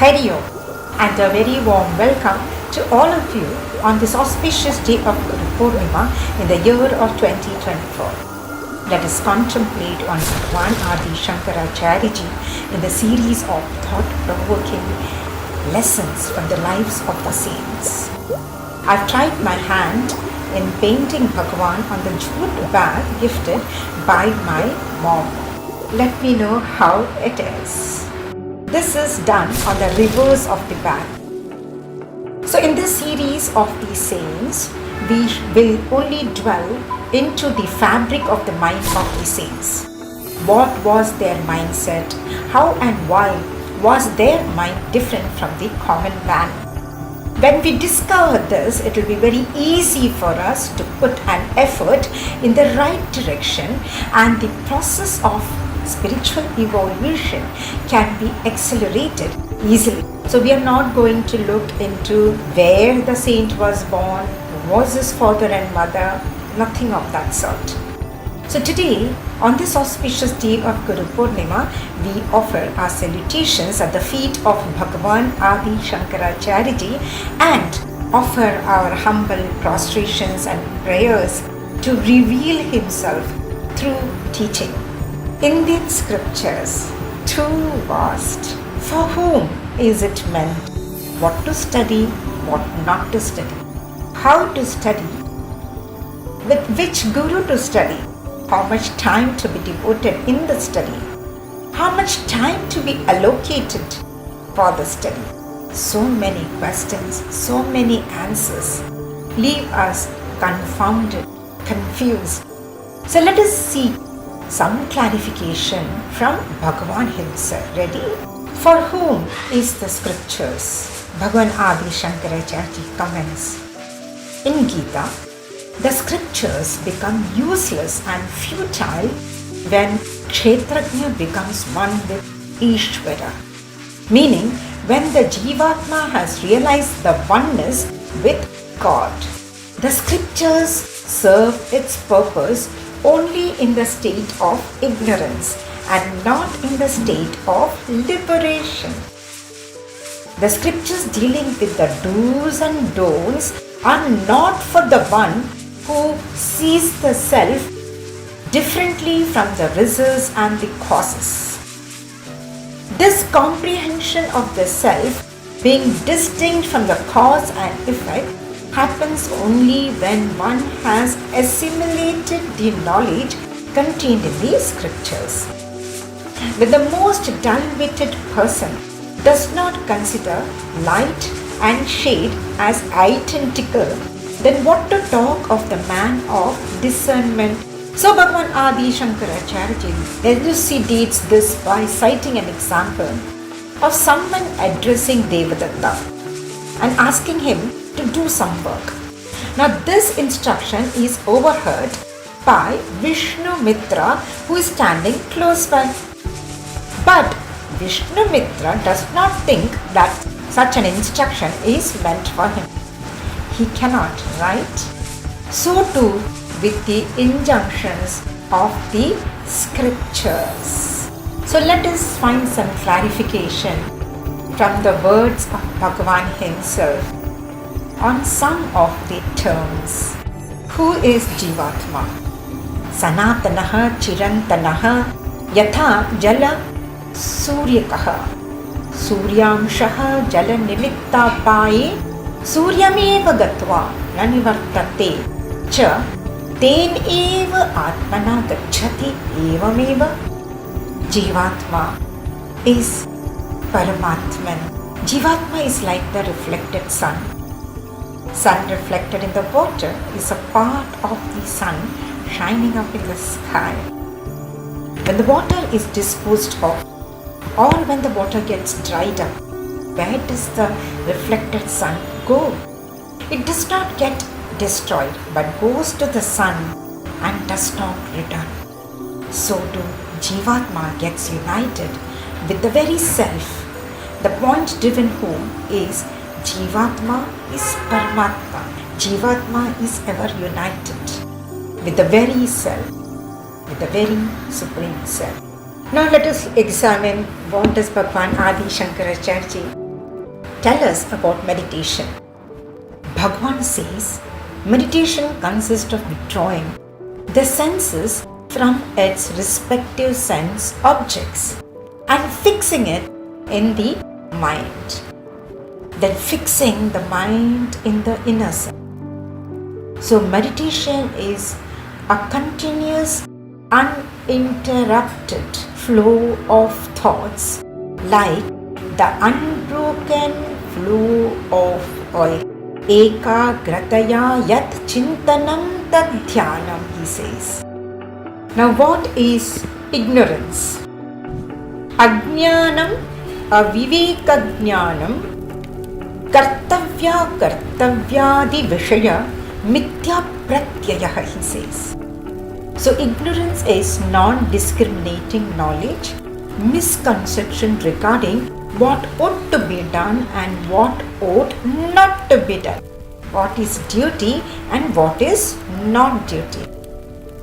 Hari Om, and a very warm welcome to all of you on this auspicious day of Guru Purnima in the year of 2024. Let us contemplate on Bhagwan Ādi Śaṅkarācārya in the series of thought-provoking lessons from the lives of the saints. I've tried my hand in painting Bhagwan on the jute bag gifted by my mom. Let me know how it is. This is done on the reverse of the bag. So in this series of these saints, we will only dwell into the fabric of the mind of the saints. What was their mindset? How and why was their mind different from the common man? When we discover this, it will be very easy for us to put an effort in the right direction, and the process of spiritual evolution can be accelerated easily. So we are not going to look into where the saint was born, who was his father and mother, nothing of that sort. So today, on this auspicious day of Guru Purnima, we offer our salutations at the feet of Bhagwan Ādi Śaṅkarācārya and offer our humble prostrations and prayers to reveal himself through teaching. Indian scriptures, too vast. For whom is it meant? What to study, what not to study? How to study? With which guru to study? How much time to be devoted in the study? How much time to be allocated for the study? So many questions, so many answers leave us confounded, confused. So let us seek some clarification from Bhagavan himself. Ready? For whom is the scriptures? Bhagwan Ādi Śaṅkarācārya comments. In Gita, the scriptures become useless and futile when Kshetrajna becomes one with Ishvara. Meaning, when the Jivatma has realized the oneness with God. The scriptures serve its purpose only in the state of ignorance and not in the state of liberation. The scriptures dealing with the do's and don'ts are not for the one who sees the self differently from the results and the causes. This comprehension of the self being distinct from the cause and effect happens only when one has assimilated the knowledge contained in the scriptures. But the most dull-witted person does not consider light and shade as identical, then what to talk of the man of discernment? So Bhagwan Ādi Śaṅkarācārya elucidates this by citing an example of someone addressing Devadatta and asking him to do some work. Now this instruction is overheard by Vishnu Mitra, who is standing close by. But Vishnu Mitra does not think that such an instruction is meant for him. He cannot, right? So too with the injunctions of the scriptures. So let us find some clarification from the words of Bhagavan himself on some of the terms. Who is Jivatma? Sanatanaha Chirantanaha Yatha Jala Suryakaha Suryamshaha Jala Nimittapaye Suryameva Gatva Nanivartate Cha Ten Eva Atmana Gacchati Evameva. Jivatma is Paramatman. Jivatma is like the reflected sun. Sun reflected in the water is a part of the sun shining up in the sky. When the water is disposed of, or when the water gets dried up, where does the reflected sun go? It does not get destroyed, but goes to the sun and does not return. So too, Jivatma gets united with the very self. The point driven home is Jivatma is Paramatma. Jivatma is ever united with the very self, with the very Supreme Self. Now let us examine what does Bhagwan Ādi Śaṅkarācārya tell us about meditation. Bhagavan says, meditation consists of withdrawing the senses from its respective sense objects and fixing it in the mind. Then fixing the mind in the inner self. So meditation is a continuous, uninterrupted flow of thoughts like the unbroken flow of oil. Ekagrataya yat chintanam tad dhyanam, he says. Now what is ignorance? Ajnanam avivekajnanam kartavya kartavyadi vishaya mithya pratyaya, he says. So ignorance is non-discriminating knowledge, misconception regarding what ought to be done and what ought not to be done, what is duty and what is not duty.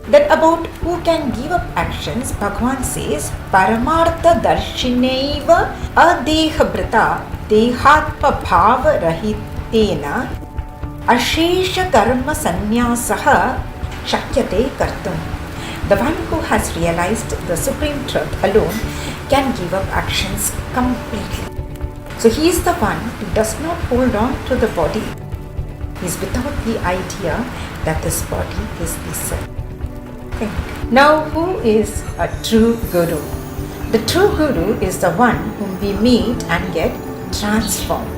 Then about who can give up actions, Bhagavan says, Paramartha darshinaiva adehabrata dehatma bhava rahitena ashesha karma sanyasaha shakyate kartum. The one who has realized the supreme truth alone can give up actions completely. So he is the one who does not hold on to the body. He is without the idea that this body is the self. Now who is a true guru? The true guru is the one whom we meet and get transformed.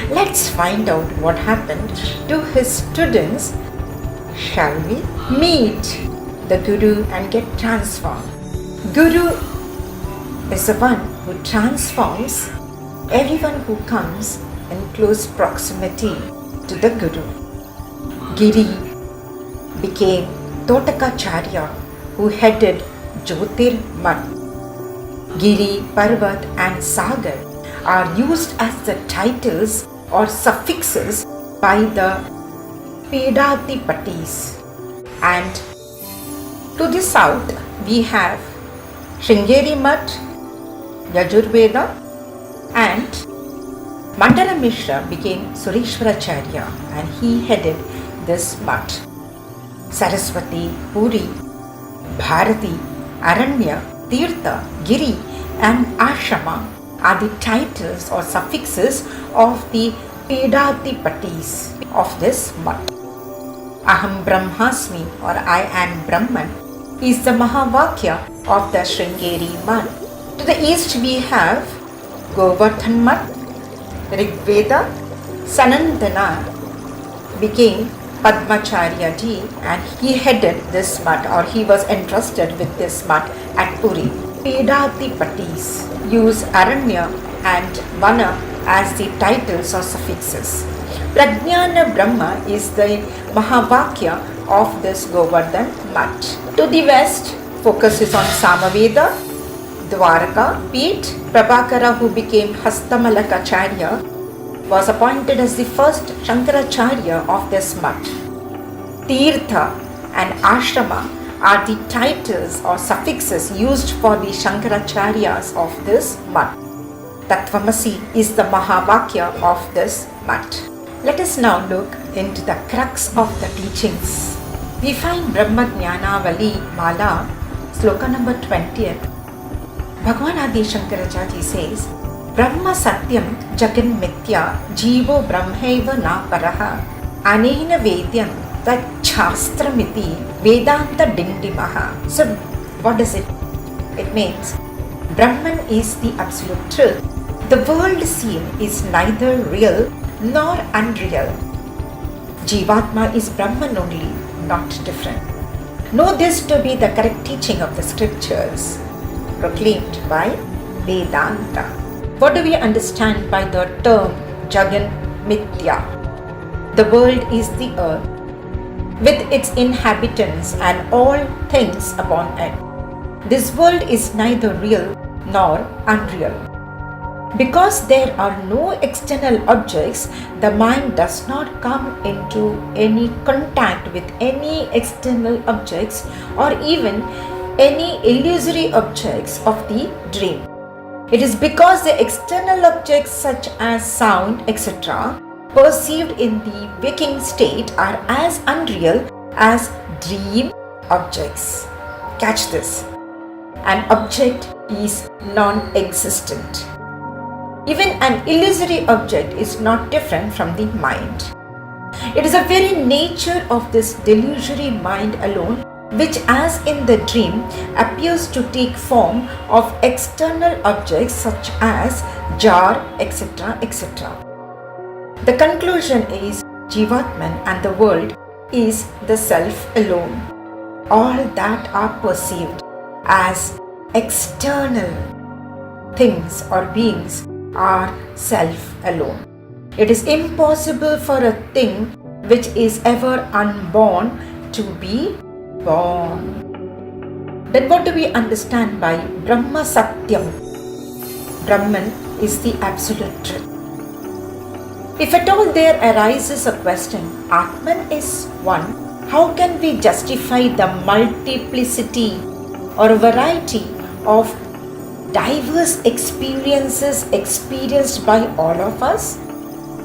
Let's find out what happened to his students. Shall we meet the Guru and get transformed? Guru is the one who transforms everyone who comes in close proximity to the Guru. Giri became Totakacharya, who headed Jyotirmat. Giri, Parvat and Sagar are used as the titles or suffixes by the Pedatipatis. And to the south we have Sringeri Mat, Yajurveda, and Mandala Mishra became Sureshwaracharya and he headed this Mat. Saraswati, Puri, Bharati, Aranya, Tirtha, Giri and Ashrama are the titles or suffixes of the Pedatipatis of this Mat. Aham Brahmasmi or I am Brahman is the Mahavakya of the Sringeri Mat. To the east we have Govardhan Mat, Rigveda. Sanandana became Padmacharya ji and he headed this Mat, or he was entrusted with this Mat at Puri. Pedatipatis use Aranya and Vana as the titles or suffixes. Prajnana Brahma is the Mahavakya of this Govardhan Mat. To the west, focus is on Samaveda, Dwarka, Pete. Prabhakara, who became Hastamalakacharya, was appointed as the first Śaṅkarācārya of this Mat. Tirtha and Ashrama are the titles or suffixes used for the Śaṅkarācāryas of this Mat. Tattvamasi is the Mahavakya of this Mat. Let us now look into the crux of the teachings. We find Brahma Jnanavali Mala, sloka number 20th. Bhagavan Ādi Śaṅkarācārya says, Brahma Satyam Jagan Mithya Jivo Brahmaiva Na Paraha Anena Vedyam Tat Shastramiti Vedanta Dindimaha. So what does it? It means Brahman is the absolute truth. The world seen is neither real nor unreal. Jivatma is Brahman only, not different. Know this to be the correct teaching of the scriptures proclaimed by Vedanta. What do we understand by the term Jagan Mithya? The world is the earth with its inhabitants and all things upon it. This world is neither real nor unreal. Because there are no external objects, the mind does not come into any contact with any external objects or even any illusory objects of the dream. It is because the external objects such as sound, etc., perceived in the waking state are as unreal as dream objects. Catch this. An object is non-existent. Even an illusory object is not different from the mind. It is the very nature of this delusory mind alone which, as in the dream, appears to take form of external objects such as jar, etc., etc. The conclusion is Jivatman and the world is the self alone. All that are perceived as external things or beings are self alone. It is impossible for a thing which is ever unborn to be born. Then what do we understand by Brahma Satyam? Brahman is the absolute truth. If at all there arises a question, Atman is one, how can we justify the multiplicity or variety of diverse experiences experienced by all of us?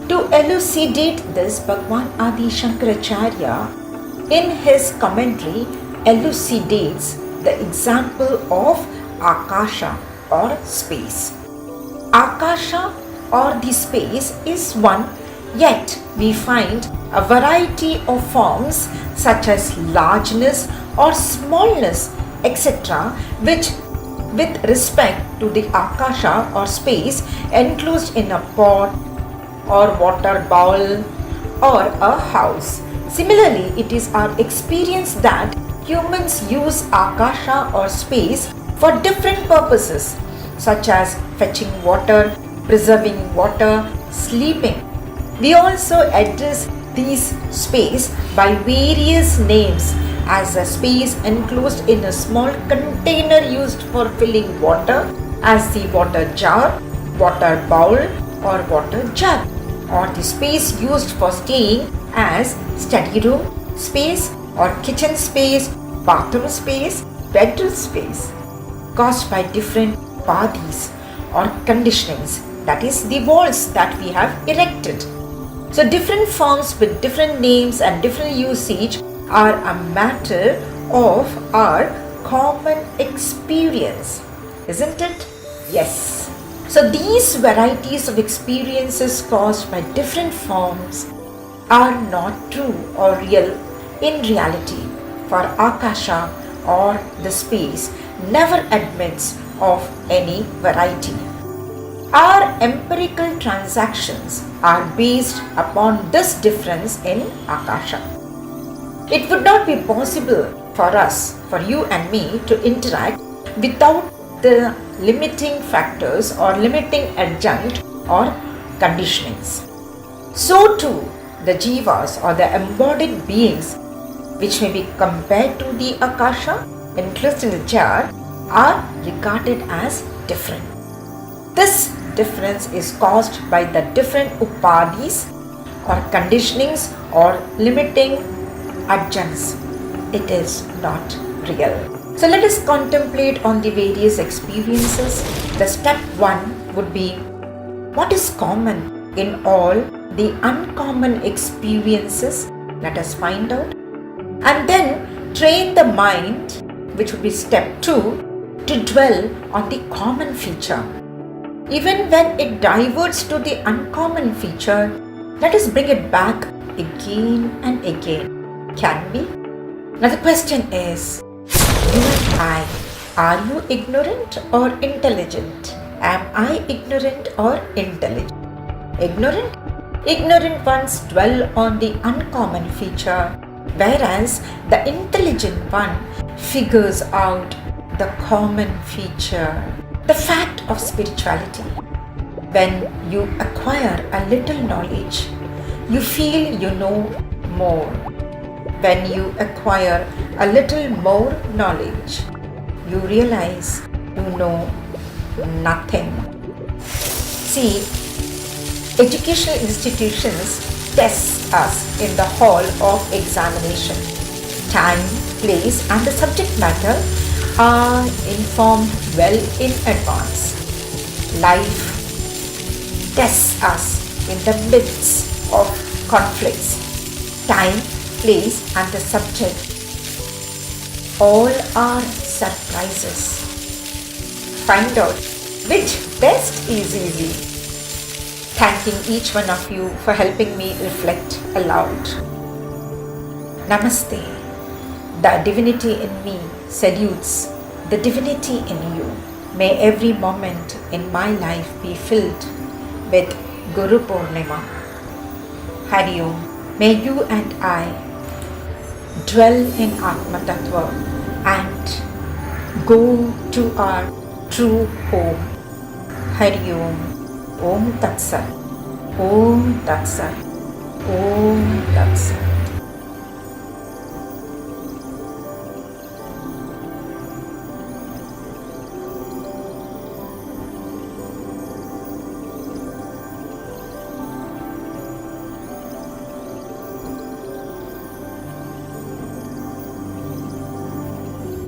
To elucidate this, Bhagwan Ādi Śaṅkarācārya in his commentary elucidates the example of Akasha or space. Akasha or the space is one, yet we find a variety of forms such as largeness or smallness, etc., which with respect to the Akasha or space enclosed in a pot or water bowl or a house. Similarly, it is our experience that humans use Akasha or space for different purposes such as fetching water, preserving water, sleeping. We also address these space by various names as a space enclosed in a small container used for filling water as the water jar, water bowl or water jug, or the space used for staying as study room space or kitchen space, bathroom space, bedroom space, caused by different bodies or conditionings, that is the walls that we have erected. So different forms with different names and different usage are a matter of our common experience, isn't it? Yes. So these varieties of experiences caused by different forms are not true or real in reality, for Akasha or the space never admits of any variety. Our empirical transactions are based upon this difference in Akasha. It would not be possible for us, for you and me, to interact without the limiting factors or limiting adjunct or conditionings. So too, the jivas or the embodied beings which may be compared to the Akasha enclosed in the jar are regarded as different. This difference is caused by the different upadis or conditionings or limiting adjuncts. It is not real. So let us contemplate on the various experiences. The step 1 would be, what is common in all the uncommon experiences? Let us find out. And then train the mind, which would be step 2, to dwell on the common feature. Even when it diverts to the uncommon feature, let us bring it back again and again. Can we? Now the question is, you and I, are you ignorant or intelligent? Am I ignorant or intelligent? Ignorant? Ignorant ones dwell on the uncommon feature, whereas the intelligent one figures out the common feature. The fact of spirituality. When you acquire a little knowledge, you feel you know more. When you acquire a little more knowledge, you realize you know nothing. See, educational institutions test us in the hall of examination. Time, place, and the subject matter are informed well in advance. Life tests us in the midst of conflicts. Time, place, and the subject all are surprises. Find out which test is easy. Thanking each one of you for helping me reflect aloud. Namaste. The divinity in me salutes the divinity in you. May every moment in my life be filled with Guru Purnima. Hari Om. May you and I dwell in Atma Tattva and go to our true home. Hari Om. Om Tat Sat. Om Tat Sat. Om Tat Sat.